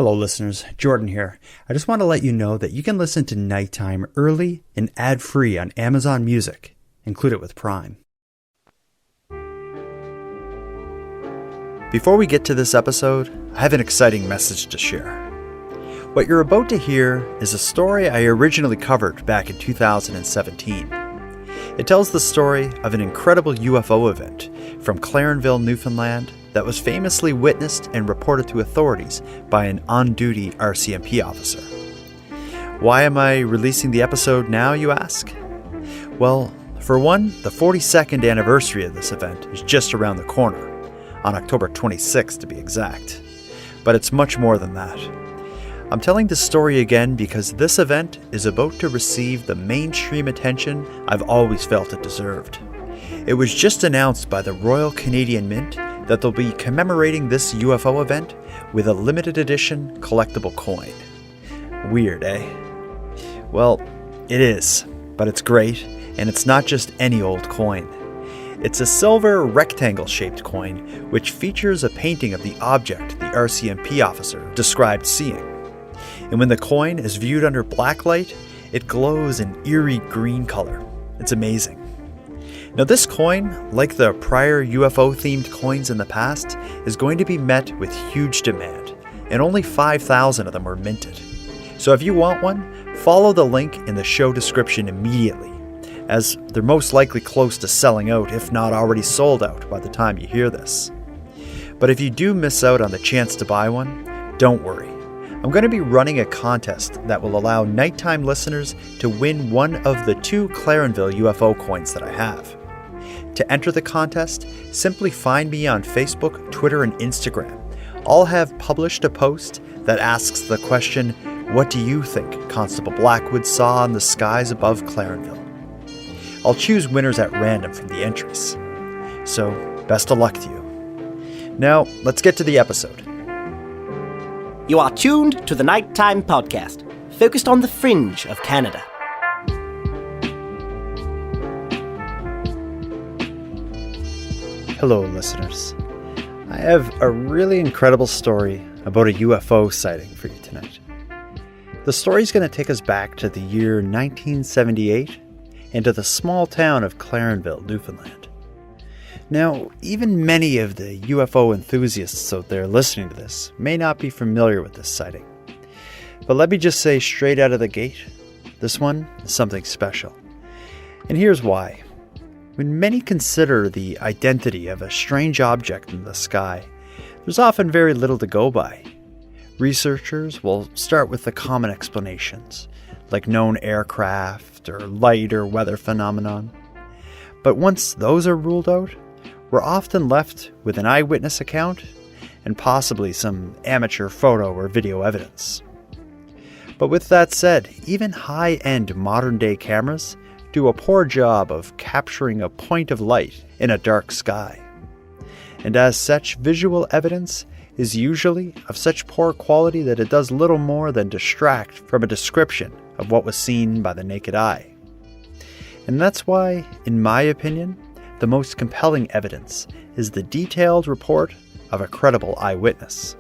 Hello listeners, Jordan here. I just want to let you know that you can listen to Nighttime early and ad-free on Amazon Music. Include it with Prime. Before we get to this episode, I have an exciting message to share. What you're about to hear is a story I originally covered back in 2017. It tells the story of an incredible UFO event from Clarenville, Newfoundland that was famously witnessed and reported to authorities by an on-duty RCMP officer. Why am I releasing the episode now, you ask? Well, for one, the 42nd anniversary of this event is just around the corner, on October 26th to be exact. But it's much more than that. I'm telling this story again because this event is about to receive the mainstream attention I've always felt it deserved. It was just announced by the Royal Canadian Mint that they'll be commemorating this UFO event with a limited edition collectible coin. Weird, eh? Well, it is, but it's great, and it's not just any old coin. It's a silver rectangle-shaped coin which features a painting of the object the RCMP officer described seeing. And when the coin is viewed under blacklight, it glows an eerie green color. It's amazing. Now this coin, like the prior UFO-themed coins in the past, is going to be met with huge demand, and only 5,000 of them were minted. So if you want one, follow the link in the show description immediately, as they're most likely close to selling out, if not already sold out by the time you hear this. But if you do miss out on the chance to buy one, don't worry. I'm going to be running a contest that will allow nighttime listeners to win one of the 2 Clarenville UFO coins that I have. To enter the contest, simply find me on Facebook, Twitter, and Instagram. I'll have published a post that asks the question, "What do you think Constable Blackwood saw in the skies above Clarenville?" I'll choose winners at random from the entries. So, best of luck to you. Now, let's get to the episode. You are tuned to the Nighttime Podcast, focused on the fringe of Canada. Hello, listeners. I have a really incredible story about a UFO sighting for you tonight. The story is going to take us back to the year 1978 and to the small town of Clarenville, Newfoundland. Now, even many of the UFO enthusiasts out there listening to this may not be familiar with this sighting. But let me just say straight out of the gate, this one is something special. And here's why. When many consider the identity of a strange object in the sky, there's often very little to go by. Researchers will start with the common explanations, like known aircraft or light or weather phenomenon. But once those are ruled out, we're often left with an eyewitness account and possibly some amateur photo or video evidence. But with that said, even high-end modern-day cameras do a poor job of capturing a point of light in a dark sky. And as such, visual evidence is usually of such poor quality that it does little more than distract from a description of what was seen by the naked eye. And that's why, in my opinion, the most compelling evidence is the detailed report of a credible eyewitness.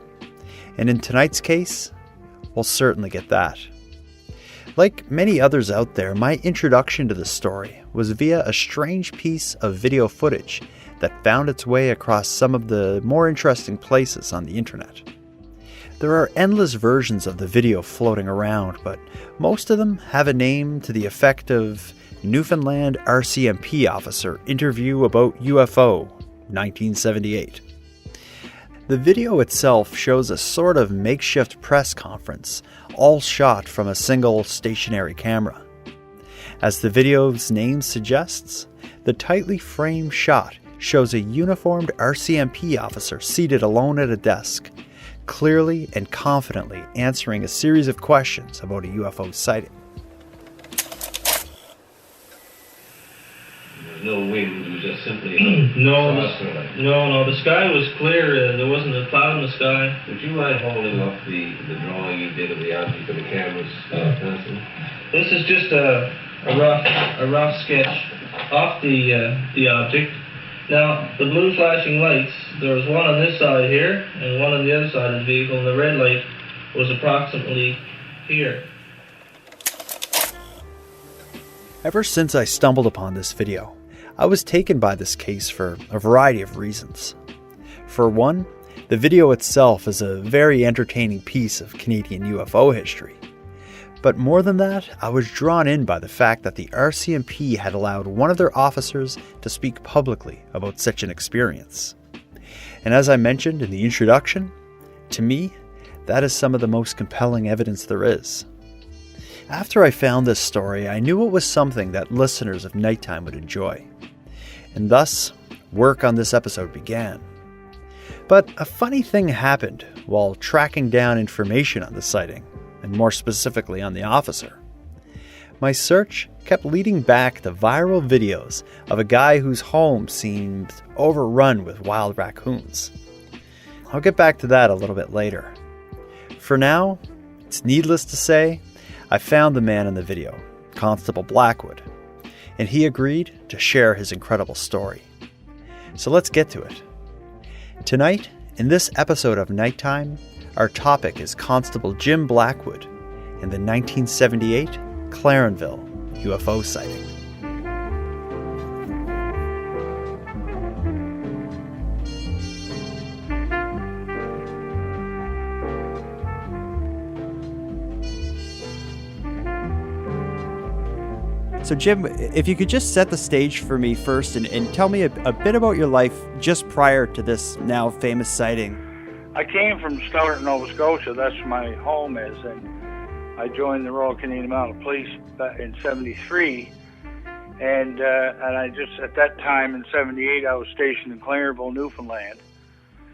And in tonight's case, we'll certainly get that. Like many others out there, my introduction to the story was via a strange piece of video footage that found its way across some of the more interesting places on the internet. There are endless versions of the video floating around, but most of them have a name to the effect of Newfoundland RCMP officer interview about UFO, 1978. The video itself shows a sort of makeshift press conference, all shot from a single stationary camera. As the video's name suggests, the tightly framed shot shows a uniformed RCMP officer seated alone at a desk, clearly and confidently answering a series of questions about a UFO sighting. No wind, it was just simply No, the sky was clear. There wasn't a cloud in the sky. Would you mind holding up the drawing you did of the object of the cameras, Constable? This is just a rough sketch of the object. Now, the blue flashing lights, there was one on this side here and one on the other side of the vehicle, and the red light was approximately here. Ever since I stumbled upon this video, I was taken by this case for a variety of reasons. For one, the video itself is a very entertaining piece of Canadian UFO history. But more than that, I was drawn in by the fact that the RCMP had allowed one of their officers to speak publicly about such an experience. And as I mentioned in the introduction, to me, that is some of the most compelling evidence there is. After I found this story, I knew it was something that listeners of Nighttime would enjoy. And thus, work on this episode began. But a funny thing happened while tracking down information on the sighting, and more specifically on the officer. My search kept leading back to viral videos of a guy whose home seemed overrun with wild raccoons. I'll get back to that a little bit later. For now, it's needless to say, I found the man in the video, Constable Blackwood, and he agreed to share his incredible story. So let's get to it. Tonight, in this episode of Nighttime, our topic is Constable Jim Blackwood and the 1978 Clarenville UFO sighting. So Jim, if you could just set the stage for me first and tell me a bit about your life just prior to this now famous sighting. I came from Stellarton, Nova Scotia. That's where my home is, and I joined the Royal Canadian Mounted Police in '73. And I just, at that time in '78, I was stationed in Clarenville, Newfoundland,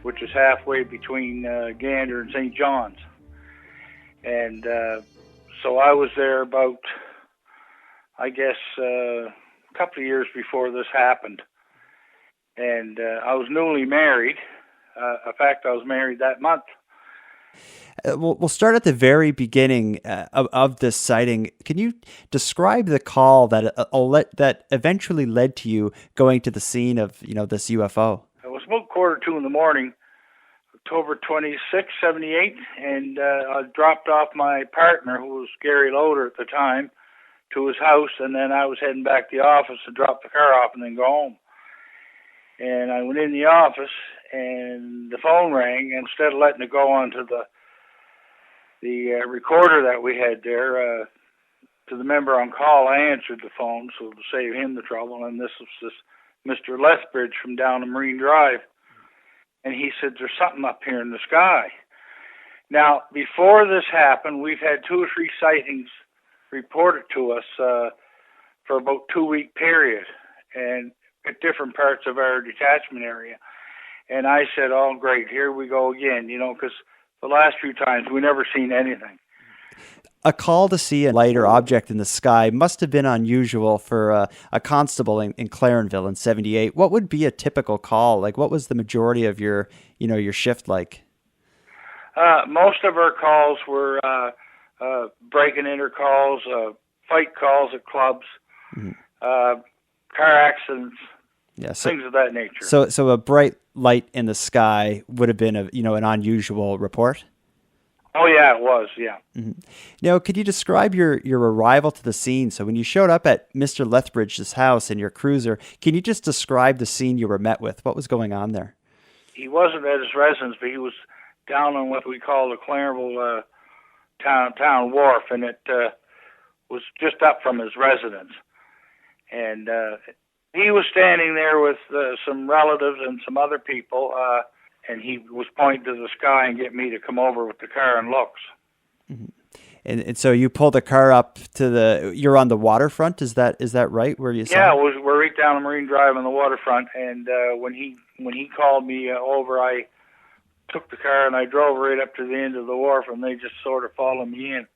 which is halfway between Gander and St. John's. And so I was there about, I guess, a couple of years before this happened. And I was newly married. In fact, I was married that month. We'll start at the very beginning of this sighting. Can you describe the call that eventually led to you going to the scene of this UFO? It was about 1:45 in the morning, October 26, '78, and I dropped off my partner, who was Gary Loader at the time, to his house, and then I was heading back to the office to drop the car off and then go home. And I went in the office, and the phone rang. Instead of letting it go onto the recorder that we had there, to the member on call, I answered the phone so to save him the trouble. And this was Mr. Lethbridge from down the Marine Drive. And he said, "There's something up here in the sky." Now, before this happened, we've had 2 or 3 sightings reported to us for about 2-week period, and at different parts of our detachment area. And I said, "Oh, great, here we go again," because the last few times we never seen anything. A call to see a light or object in the sky must have been unusual for a constable in Clarenville in '78. What would be a typical call? Like, what was the majority of your shift like? Most of our calls were break-and-enter calls, fight calls at clubs, car accidents, things of that nature. So a bright light in the sky would have been an unusual report? Oh yeah, it was, yeah. Mm-hmm. Now, could you describe your arrival to the scene? So when you showed up at Mr. Lethbridge's house in your cruiser, can you just describe the scene you were met with? What was going on there? He wasn't at his residence, but he was down on what we call the Clarenville town wharf, and it was just up from his residence. And he was standing there with some relatives and some other people, and he was pointing to the sky and getting me to come over with the car and looks. Mm-hmm. And so you pull the car up to you're on the waterfront, is that right? Where you saw? Yeah, we're right down the Marine Drive on the waterfront, and when he called me over, I took the car and I drove right up to the end of the wharf, and they just sort of followed me in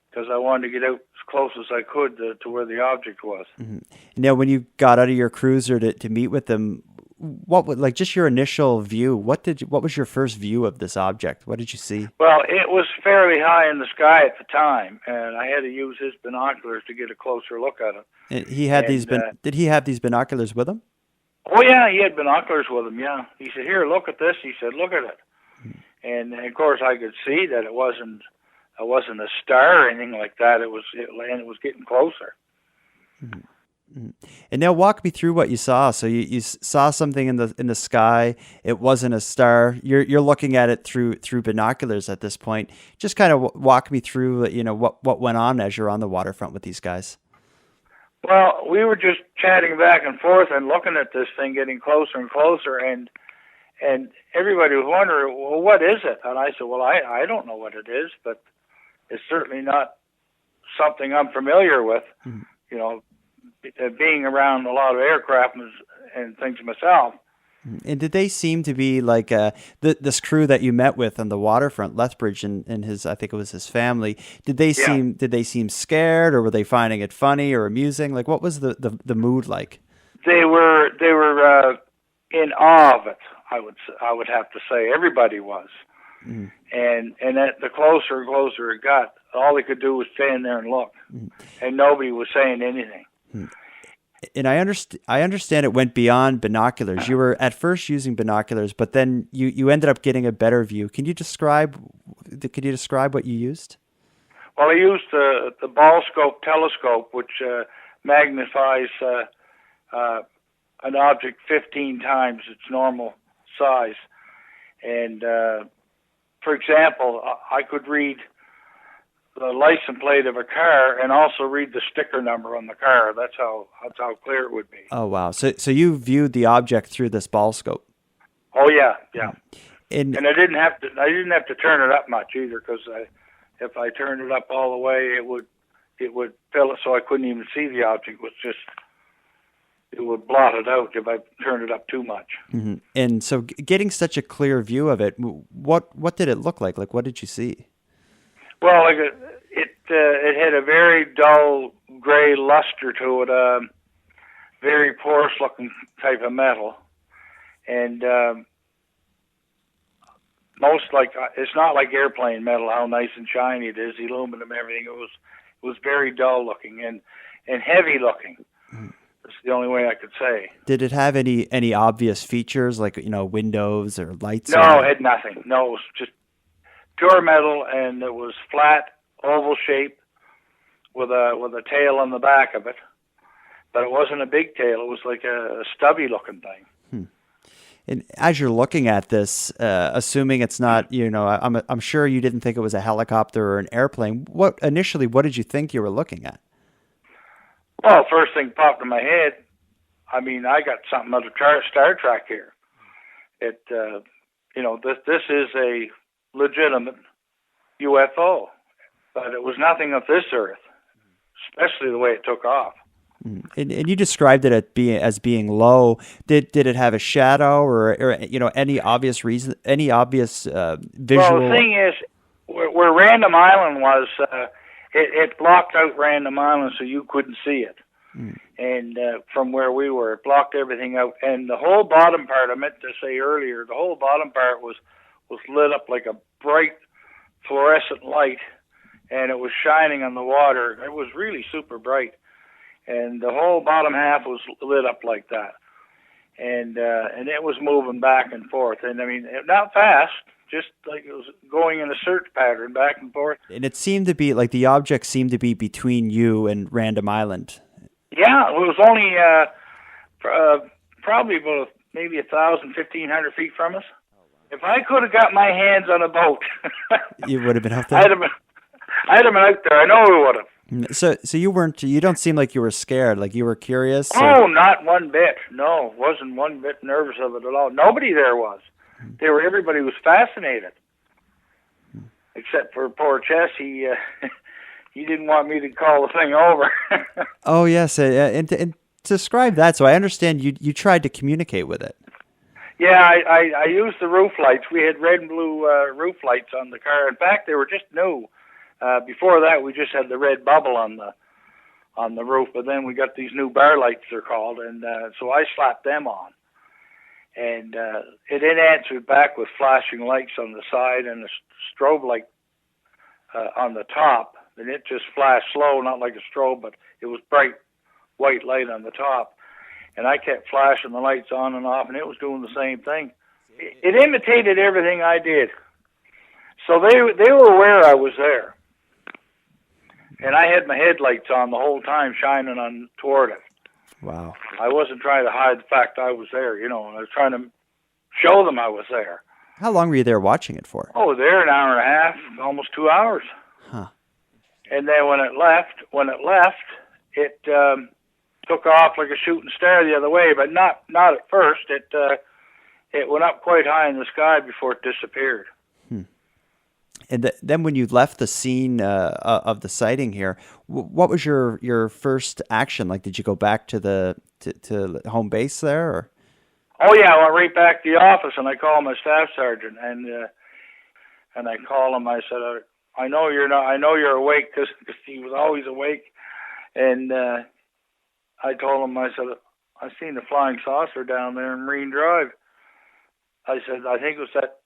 because I wanted to get out as close as I could to where the object was. Mm-hmm. Now, when you got out of your cruiser to meet with them, what would, like, just your initial view? What was your first view of this object? What did you see? Well, it was fairly high in the sky at the time, and I had to use his binoculars to get a closer look at it. And he had did he have these binoculars with him? Oh yeah, he had binoculars with him. Yeah, he said, "Here, look at this." He said, "Look at it." And of course I could see that it wasn't a star or anything like that. It was getting closer. Mm-hmm. And now walk me through what you saw. So you saw something in the sky. It wasn't a star. You're looking at it through binoculars at this point. Just kind of walk me through, what went on as you're on the waterfront with these guys. Well, we were just chatting back and forth and looking at this thing getting closer and closer, and everybody was wondering, well, what is it? And I said, well, I don't know what it is, but it's certainly not something I'm familiar with. Mm-hmm. Being around a lot of aircraft and things myself. And did they seem to be like this crew that you met with on the waterfront, Lethbridge and his, I think it was his family? Did they seem scared, or were they finding it funny or amusing? Like, what was the mood like? They were in awe of it. I would have to say everybody was, and the closer and closer it got, all they could do was stand there and look, and nobody was saying anything. And I understand it went beyond binoculars. You were at first using binoculars, but then you ended up getting a better view. Can you describe what you used? Well, I used the ball scope telescope, which magnifies an object 15 times its normal size. And for example, I could read the license plate of a car and also read the sticker number on the car. That's how clear it would be. Oh wow! So you viewed the object through this ball scope? Oh yeah. And I didn't have to turn it up much either, because if I turned it up all the way, it would fill it so I couldn't even see the object. It would blot it out if I turned it up too much. Mm-hmm. And so, getting such a clear view of it, what did it look like? Like, what did you see? Well, it had a very dull gray luster to it, very porous-looking type of metal, and it's not like airplane metal. How nice and shiny it is, the aluminum, everything. It was very dull-looking and heavy-looking. That's the only way I could say. Did it have any obvious features, like windows or lights? No, it had nothing. No, it was just pure metal, and it was flat, oval shape with a tail on the back of it. But it wasn't a big tail. It was like a stubby looking thing. And as you're looking at this, assuming it's not, I'm sure you didn't think it was a helicopter or an airplane. What did you think you were looking at? Well, first thing popped in my head, I got something out of Star Trek here. This is a legitimate UFO, but it was nothing of this earth, especially the way it took off. And you described it as being low. Did it have a shadow or any obvious reason, any obvious visual? Well, the thing is, where Random Island was, it blocked out Random Island, so you couldn't see it. And from where we were, it blocked everything out. And the whole bottom part, I meant to say earlier, the whole bottom part was lit up like a bright fluorescent light, and it was shining on the water. It was really super bright, and the whole bottom half was lit up like that, and it was moving back and forth, and not fast, just like it was going in a search pattern back and forth. And it seemed to be like the object seemed to be between you and Random Island. Yeah, it was only probably about maybe 1,000, 1,500 feet from us. If I could have got my hands on a boat, you would have been out there. I'd have been out there. I know we would have. So you weren't. You don't seem like you were scared. Like you were curious. Oh, not one bit. No, wasn't one bit nervous of it at all. Nobody there was. Everybody was fascinated, except for poor Chess. He didn't want me to call the thing over. Oh yes, and describe that. So I understand you tried to communicate with it. Yeah, I used the roof lights. We had red and blue roof lights on the car. In fact, they were just new. Before that, we just had the red bubble on the roof, but then we got these new bar lights, they're called, and so I slapped them on. And it answered back with flashing lights on the side and a strobe light on the top. And it just flashed slow, not like a strobe, but it was bright white light on the top. And I kept flashing the lights on and off, and it was doing the same thing. It imitated everything I did. So they were aware I was there. And I had my headlights on the whole time, shining on toward it. Wow. I wasn't trying to hide the fact I was there, you know. I was trying to show them I was there. How long were you there watching it for? Oh, there an hour and a half, almost 2 hours. Huh. And then when it left, it took off like a shooting star the other way, but not at first. It went up quite high in the sky before it disappeared. And then when you left the scene of the sighting here, what was your first action? Like, did you go back to the home base there? Or? Oh yeah, I went right back to the office and I called my staff sergeant and I called him. I said, I know you're awake because he was always awake. And I told him, I said, I seen the flying saucer down there in Marine Drive. I said, I think it was that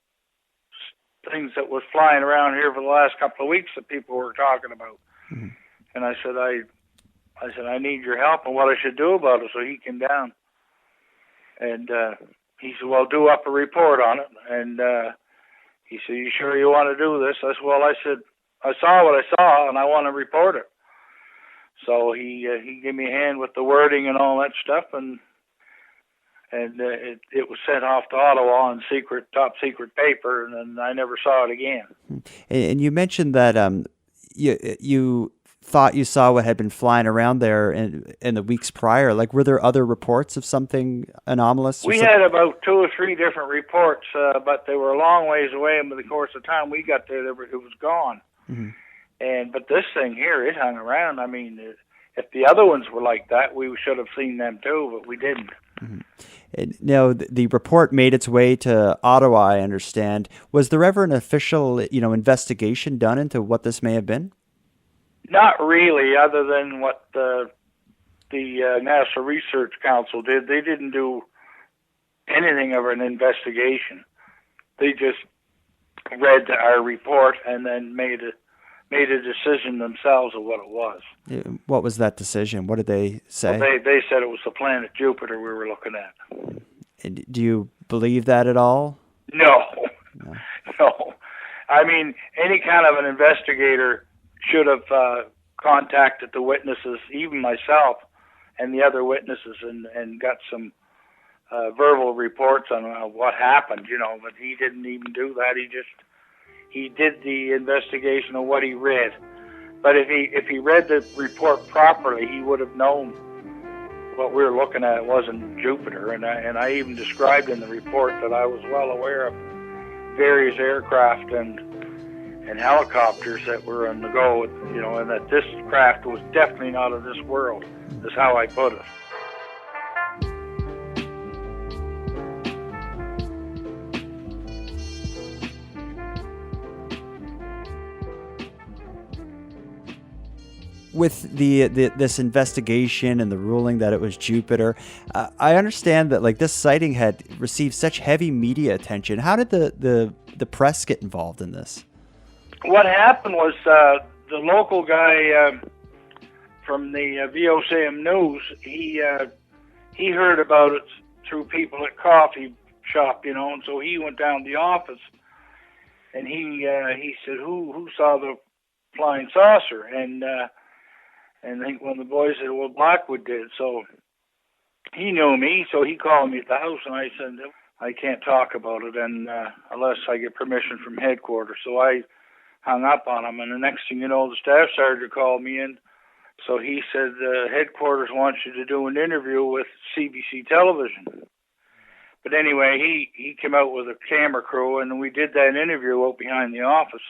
things that was flying around here for the last couple of weeks that people were talking about. Mm-hmm. And I said, I need your help and what I should do about it. So he came down. And he said, well, do up a report on it. And he said, you sure you want to do this? I said, well, I saw what I saw, and I want to report it. So he gave me a hand with the wording and all that stuff, and it was sent off to Ottawa on top secret paper, and then I never saw it again. And you mentioned that you thought you saw what had been flying around there in the weeks prior. Like, were there other reports of something anomalous? We had about 2 or 3 different reports, but they were a long ways away, and by the course of time we got there, it was gone. Mm-hmm. But this thing here, it hung around. I mean, if the other ones were like that, we should have seen them too, but we didn't. Mm-hmm. And now, the report made its way to Ottawa, I understand. Was there ever an official, investigation done into what this may have been? Not really, other than what the National Research Council did. They didn't do anything of an investigation. They just read our report and then made a decision themselves of what it was. What was that decision? What did they say? Well, they said it was the planet Jupiter we were looking at. And do you believe that at all? No. I mean, any kind of an investigator should have contacted the witnesses, even myself and the other witnesses, and got some verbal reports on what happened, but he didn't even do that. He did the investigation of what he read. But if he read the report properly, he would have known what we were looking at wasn't Jupiter. And I even described in the report that I was well aware of various aircraft and helicopters that were on the go, and that this craft was definitely not of this world, is how I put it. With this investigation and the ruling that it was Jupiter, I understand that this sighting had received such heavy media attention. How did the press get involved in this? What happened was the local guy from the VOCM News, he heard about it through people at coffee shop, and so he went down to the office and he said, who saw the flying saucer? And I think one of the boys said, well, Blackwood did. So he knew me, so he called me at the house, and I said, I can't talk about it unless I get permission from headquarters. So I hung up on him, and the next thing you know, the staff sergeant called me in. So he said, headquarters wants you to do an interview with CBC television. But anyway, he came out with a camera crew, and we did that interview out behind the office.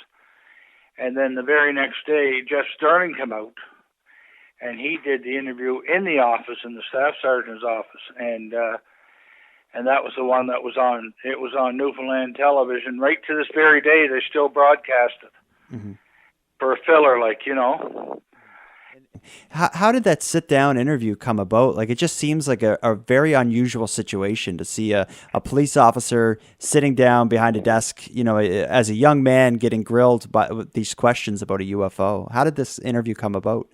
And then the very next day, Jeff Sterling came out, and he did the interview in the office, in the staff sergeant's office, and that was the one that was on. It was on Newfoundland television. Right to this very day, they still broadcast it for a filler, How did that sit-down interview come about? It just seems like a very unusual situation to see a police officer sitting down behind a desk, as a young man getting grilled by these questions about a UFO. How did this interview come about?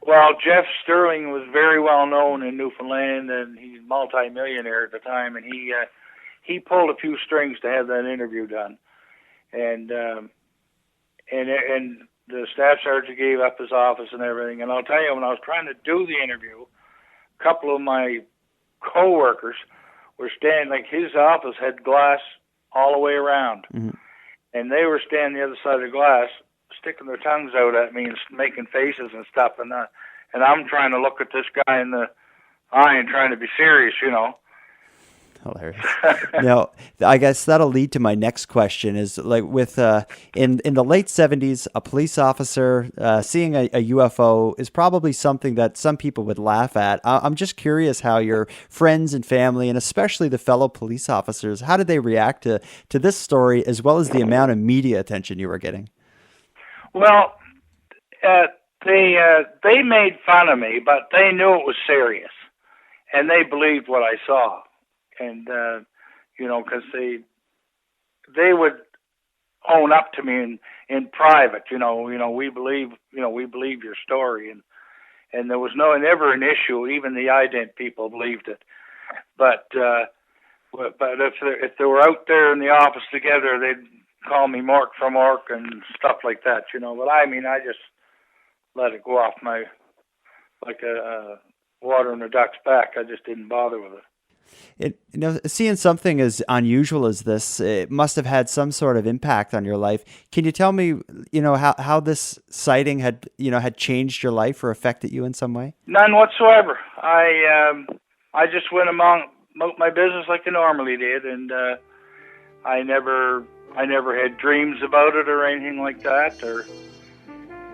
Well, Jeff Sterling was very well known in Newfoundland, and he's a multi-millionaire at the time, and he pulled a few strings to have that interview done. And and the staff sergeant gave up his office and everything. And I'll tell you, when I was trying to do the interview, a couple of my co-workers were standing, like his office had glass all the way around. Mm-hmm. And they were standing the other side of the glass, sticking their tongues out at me and making faces and stuff. And I'm trying to look at this guy in the eye and trying to be serious, you know. Hilarious. Now, I guess that'll lead to my next question is like with in the late 70s, a police officer seeing a UFO is probably something that some people would laugh at. I'm just curious how your friends and family, and especially the fellow police officers, how did they react to this story as well as the amount of media attention you were getting? Well, they made fun of me, but they knew it was serious, and they believed what I saw. And, you know, because they would own up to me in private, you know, we believe your story. And there was never an issue. Even the ident people believed it. But if they were out there in the office together, they'd call me Mork from Mork and stuff like that, you know. But I just let it go off like a water in a duck's back. I just didn't bother with it. Seeing something as unusual as this, it must have had some sort of impact on your life. Can you tell me, how this sighting had changed your life or affected you in some way? None whatsoever. I just went about my business like I normally did, and I never had dreams about it or anything like that.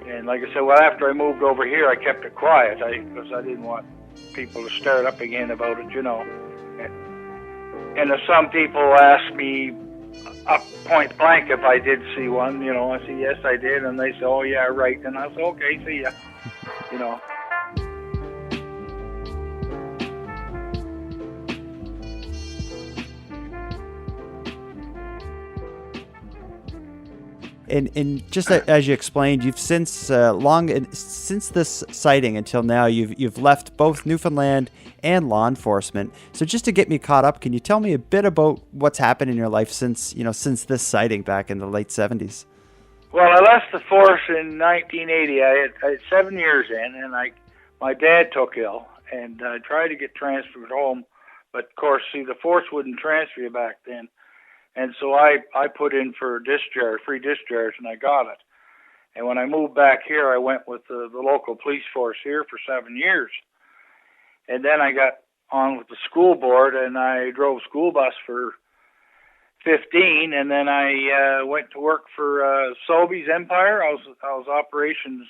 And like I said, well, after I moved over here, I kept it quiet because I didn't want people to start up again about it, you know. And if some people ask me up point blank if I did see one, you know, I say, yes, I did. And they say, oh, yeah, right. And I say, okay, see ya, you know. And just as you explained, you've since this sighting until now, you've left both Newfoundland and law enforcement. So just to get me caught up, can you tell me a bit about what's happened in your life since this sighting back in the late 70s? Well, I left the force in 1980. I had 7 years in, and my dad took ill, and I tried to get transferred home, but of course, the force wouldn't transfer you back then. And so I put in for free discharge, and I got it. And when I moved back here, I went with the local police force here for 7 years. And then I got on with the school board, and I drove school bus for 15. And then I went to work for Sobeys Empire. I was operations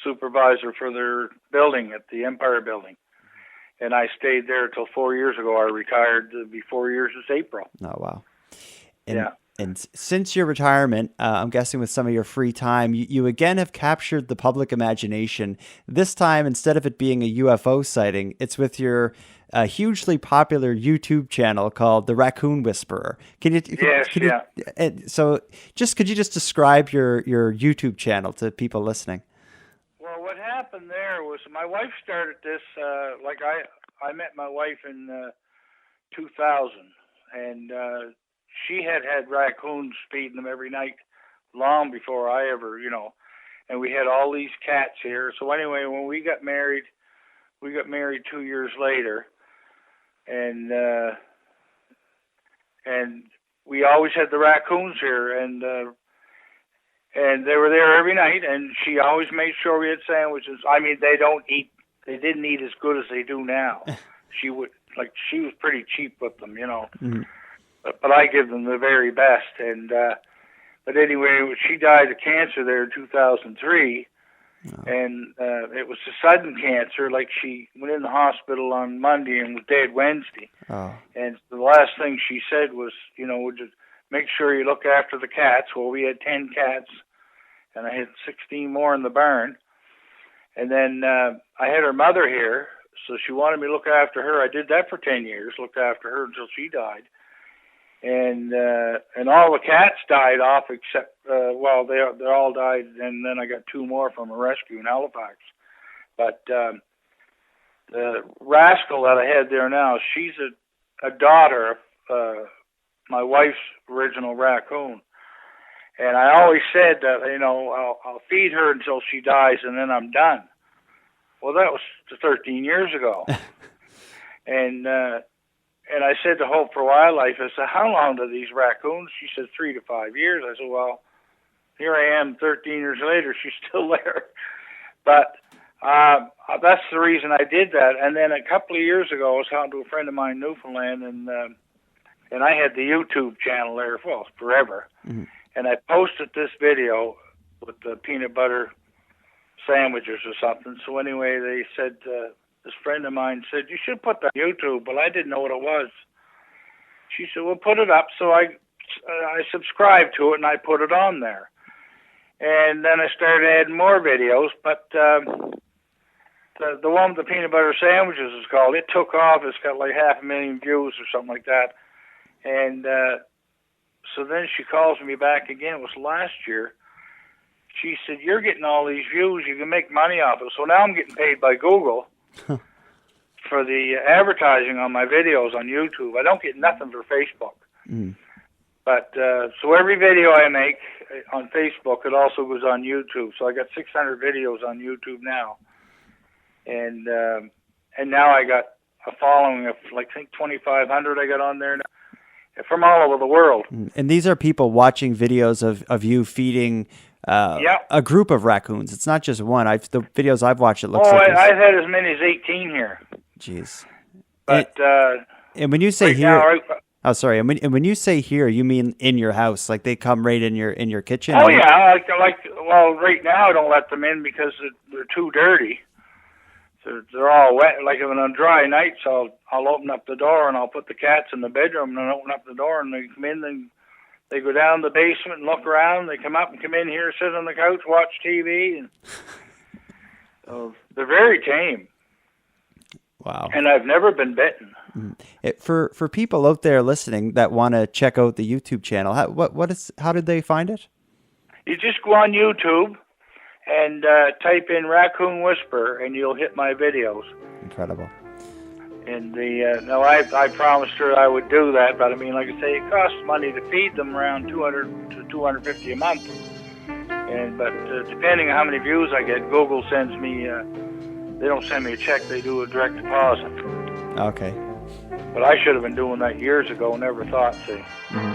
supervisor for their building at the Empire Building. And I stayed there till 4 years ago. I retired. It'll be 4 years this April. Oh, wow. Yeah. And since your retirement, I'm guessing with some of your free time, you again have captured the public imagination. This time, instead of it being a UFO sighting, it's with your hugely popular YouTube channel called The Raccoon Whisperer. Could you just describe your YouTube channel to people listening? Well, what happened there was my wife started this, I met my wife in 2000, and she had raccoons feeding them every night long before I ever, and we had all these cats here. So anyway, when we got married 2 years later, and we always had the raccoons here, and they were there every night, and she always made sure we had sandwiches. I mean, they didn't eat as good as they do now. She was pretty cheap with them, Mm-hmm. But I give them the very best. And but anyway, she died of cancer there in 2003, and it was a sudden cancer. Like, she went in the hospital on Monday and was dead Wednesday. Oh. And the last thing she said was, just make sure you look after the cats. Well, we had 10 cats, and I had 16 more in the barn. And then I had her mother here, so she wanted me to look after her. I did that for 10 years, looked after her until she died. And all the cats died off except, they all died, and then I got 2 more from a rescue in Halifax. But the rascal that I had there now, she's a daughter of my wife's original raccoon. And I always said that, I'll feed her until she dies and then I'm done. Well, that was 13 years ago. And I said to Hope for Wildlife, I said, how long do these raccoons? She said 3 to 5 years. I said, well, here I am 13 years later, she's still there. But that's the reason I did that. And then a couple of years ago, I was talking to a friend of mine in Newfoundland, and I had the YouTube channel there, well, forever. Mm-hmm. And I posted this video with the peanut butter sandwiches or something. So anyway, they said, this friend of mine said, you should put that on YouTube. Well, I didn't know what it was. She said, well, put it up. So I subscribed to it, and I put it on there. And then I started adding more videos, but the one with the peanut butter sandwiches is called. It took off. It's got like 500,000 views or something like that. And so then she calls me back again. It was last year. She said, you're getting all these views. You can make money off it. So now I'm getting paid by Google for the advertising on my videos on YouTube. I don't get nothing for Facebook. Mm. But so every video I make on Facebook, it also goes on YouTube. So I got 600 videos on YouTube now. And now I got a following of, like, I think 2,500 I got on there now, from all over the world. And these are people watching videos of you feeding a group of raccoons. It's not just one. The videos I've watched, it looks like... I've had as many as 18 here. Jeez. But... and when you say right here... Now, oh, sorry. And when you say here, you mean in your house? Like they come right in your kitchen? Oh, yeah. Well, right now I don't let them in because they're too dirty. They're all wet. Like on dry nights, I'll open up the door and I'll put the cats in the bedroom and then open up the door and they come in and they go down the basement and look around. They come up and come in here, sit on the couch, watch TV. And so they're very tame. Wow. And I've never been bitten. For people out there listening that want to check out the YouTube channel, how did they find it? You just go on YouTube and type in Raccoon Whisperer, and you'll hit my videos. Incredible. And now I promised her I would do that, but I mean, like I say, it costs money to feed them, around $200 to $250 a month. But depending on how many views I get, Google sends me. They don't send me a check; they do a direct deposit. Okay. But I should have been doing that years ago. Never thought to. Mm-hmm.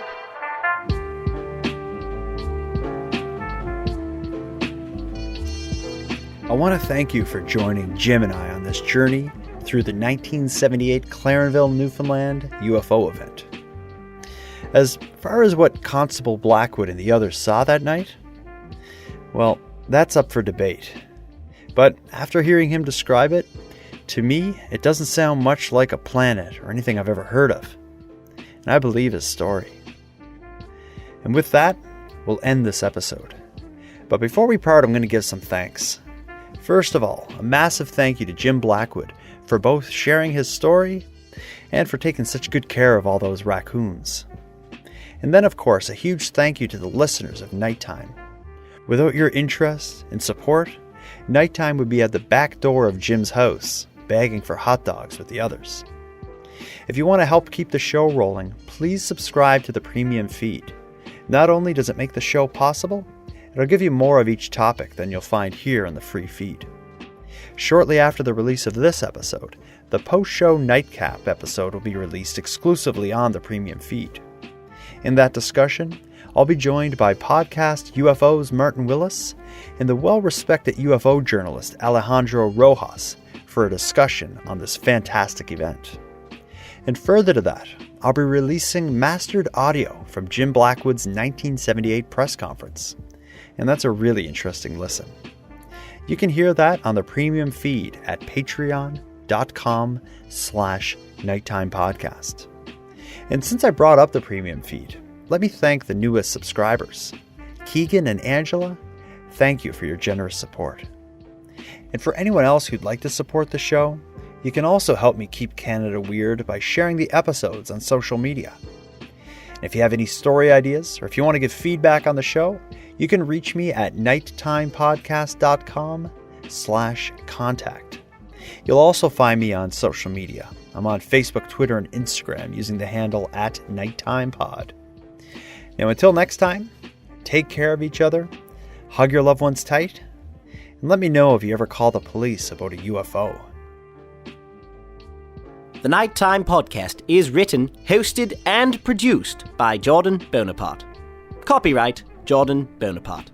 I want to thank you for joining Jim and I on this journey through the 1978 Clarenville, Newfoundland UFO event. As far as what Constable Blackwood and the others saw that night, well, that's up for debate. But after hearing him describe it, to me, it doesn't sound much like a planet or anything I've ever heard of. And I believe his story. And with that, we'll end this episode. But before we part, I'm going to give some thanks. First of all, a massive thank you to Jim Blackwood for both sharing his story and for taking such good care of all those raccoons. And then, of course, a huge thank you to the listeners of Nighttime. Without your interest and support, Nighttime would be at the back door of Jim's house, begging for hot dogs with the others. If you want to help keep the show rolling, please subscribe to the premium feed. Not only does it make the show possible, it'll give you more of each topic than you'll find here in the free feed. Shortly after the release of this episode, the post-show Nightcap episode will be released exclusively on the premium feed. In that discussion, I'll be joined by podcast UFO's Martin Willis and the well-respected UFO journalist Alejandro Rojas for a discussion on this fantastic event. And further to that, I'll be releasing mastered audio from Jim Blackwood's 1978 press conference. And that's a really interesting listen. You can hear that on the premium feed at patreon.com/nighttimepodcast. And since I brought up the premium feed, let me thank the newest subscribers. Keegan and Angela, thank you for your generous support. And for anyone else who'd like to support the show, you can also help me keep Canada weird by sharing the episodes on social media. And if you have any story ideas, or if you want to give feedback on the show, you can reach me at nighttimepodcast.com/contact. You'll also find me on social media. I'm on Facebook, Twitter, and Instagram using the handle @NighttimePod. Now until next time, take care of each other, hug your loved ones tight, and let me know if you ever call the police about a UFO. The Nighttime Podcast is written, hosted and produced by Jordan Bonaparte. Copyright Jordan Bonaparte.